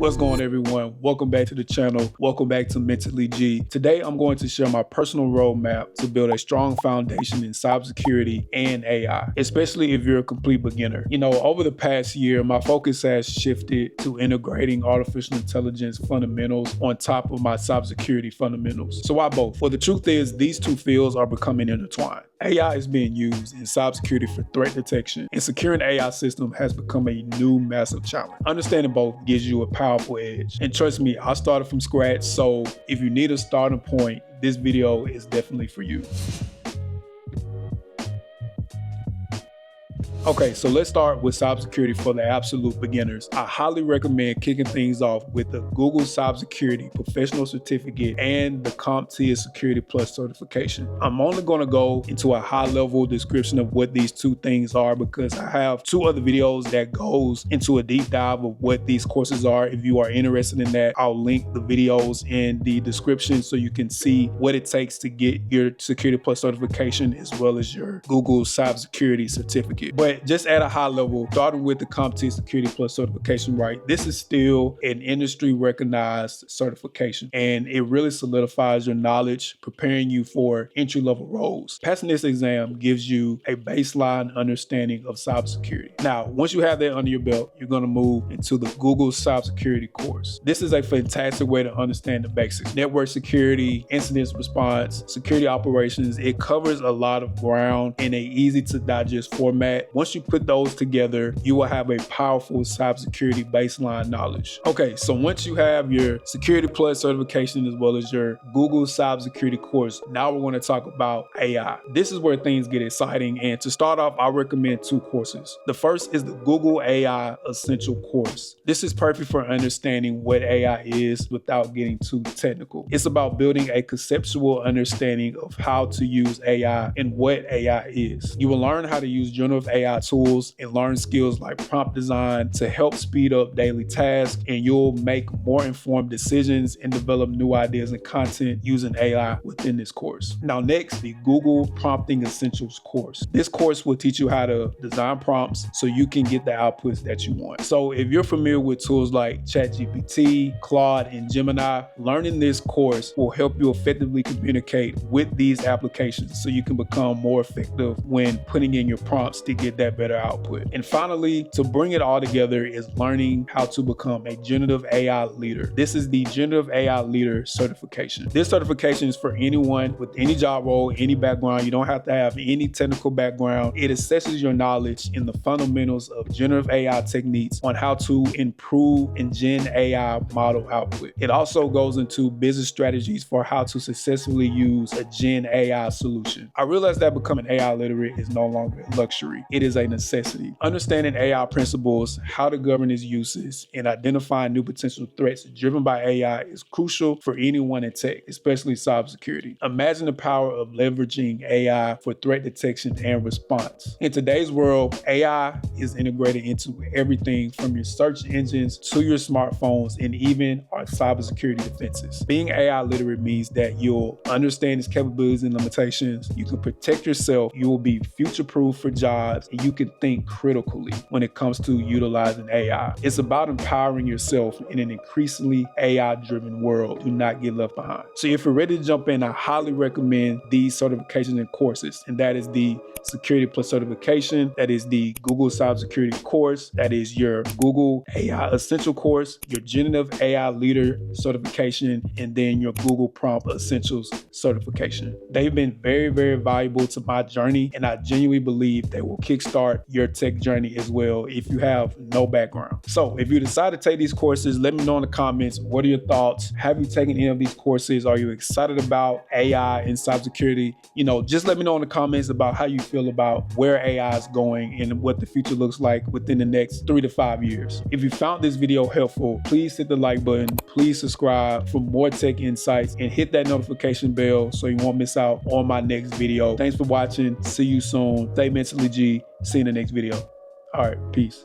What's going on, everyone? Welcome back to the channel. Welcome back to Mentally G. Today, I'm going to share my personal roadmap to build a strong foundation in cybersecurity and AI, especially if you're a complete beginner. Over the past year, my focus has shifted to integrating artificial intelligence fundamentals on top of my cybersecurity fundamentals. So why both? Well, the truth is these two fields are becoming intertwined. AI is being used in cybersecurity for threat detection, and securing AI system has become a new massive challenge. Understanding both gives you a powerful edge. And trust me, I started from scratch, so if you need a starting point, this video is definitely for you. Okay, so let's start with cybersecurity for the absolute beginners. I highly recommend kicking things off with the Google Cybersecurity Professional Certificate and the CompTIA Security Plus certification. I'm only going to go into a high-level description of what these two things are because I have two other videos that goes into a deep dive of what these courses are. If you are interested in that, I'll link the videos in the description so you can see what it takes to get your Security Plus certification as well as your Google Cybersecurity Certificate. But just at a high level, starting with the CompTIA Security Plus certification, right? This is still an industry recognized certification, and it really solidifies your knowledge, preparing you for entry-level roles. Passing this exam gives you a baseline understanding of cybersecurity. Now, once you have that under your belt, you're going to move into the Google Cybersecurity course. This is a fantastic way to understand the basics: network security, incident response, security operations. It covers a lot of ground in a easy to digest format. Once you put those together, you will have a powerful cybersecurity baseline knowledge. Okay, so once you have your Security Plus certification as well as your Google Cybersecurity course, now we're going to talk about AI. This is where things get exciting, and to start off, I recommend two courses. The first is the Google AI Essential course. This is perfect for understanding what AI is without getting too technical. It's about building a conceptual understanding of how to use AI and what AI is. You will learn how to use generative AI tools and learn skills like prompt design to help speed up daily tasks, and you'll make more informed decisions and develop new ideas and content using AI within this course. Now next, the Google Prompting Essentials course. This course will teach you how to design prompts so you can get the outputs that you want. So if you're familiar with tools like ChatGPT, Claude, and Gemini, learning this course will help you effectively communicate with these applications so you can become more effective when putting in your prompts to get that better output. And finally, to bring it all together is learning how to become a Generative AI Leader. This is the Generative AI Leader certification. This certification is for anyone with any job role, any background. You don't have to have any technical background. It assesses your knowledge in the fundamentals of generative AI techniques on how to improve in Gen AI model output. It also goes into business strategies for how to successfully use a Gen AI solution. I realize that becoming AI literate is no longer a luxury. It is a necessity. Understanding AI principles, how to govern its uses, and identifying new potential threats driven by AI is crucial for anyone in tech, especially cybersecurity. Imagine the power of leveraging AI for threat detection and response. In today's world, AI is integrated into everything from your search engines to your smartphones and even our cybersecurity defenses. Being AI literate means that you'll understand its capabilities and limitations, you can protect yourself, you will be future-proof for jobs, and you can think critically when it comes to utilizing AI. It's about empowering yourself in an increasingly AI-driven world. Do not get left behind. So if you're ready to jump in, I highly recommend these certifications and courses, and that is the Security Plus certification, that is the Google Cybersecurity course, that is your Google AI Essential course, your Generative AI Leader certification, and then your Google Prompt Essentials certification. They've been very, very valuable to my journey, and I genuinely believe they will kickstart your tech journey as well if you have no background. So if you decide to take these courses, let me know in the comments, what are your thoughts? Have you taken any of these courses? Are you excited about AI and cybersecurity? Just let me know in the comments about how you feel about where AI is going and what the future looks like within the next 3 to 5 years. If you found this video helpful, please hit the like button, please subscribe for more tech insights, and hit that notification bell so you won't miss out on my next video. Thanks for watching. See you soon. Stay mentally G. See you in the next video. All right, peace.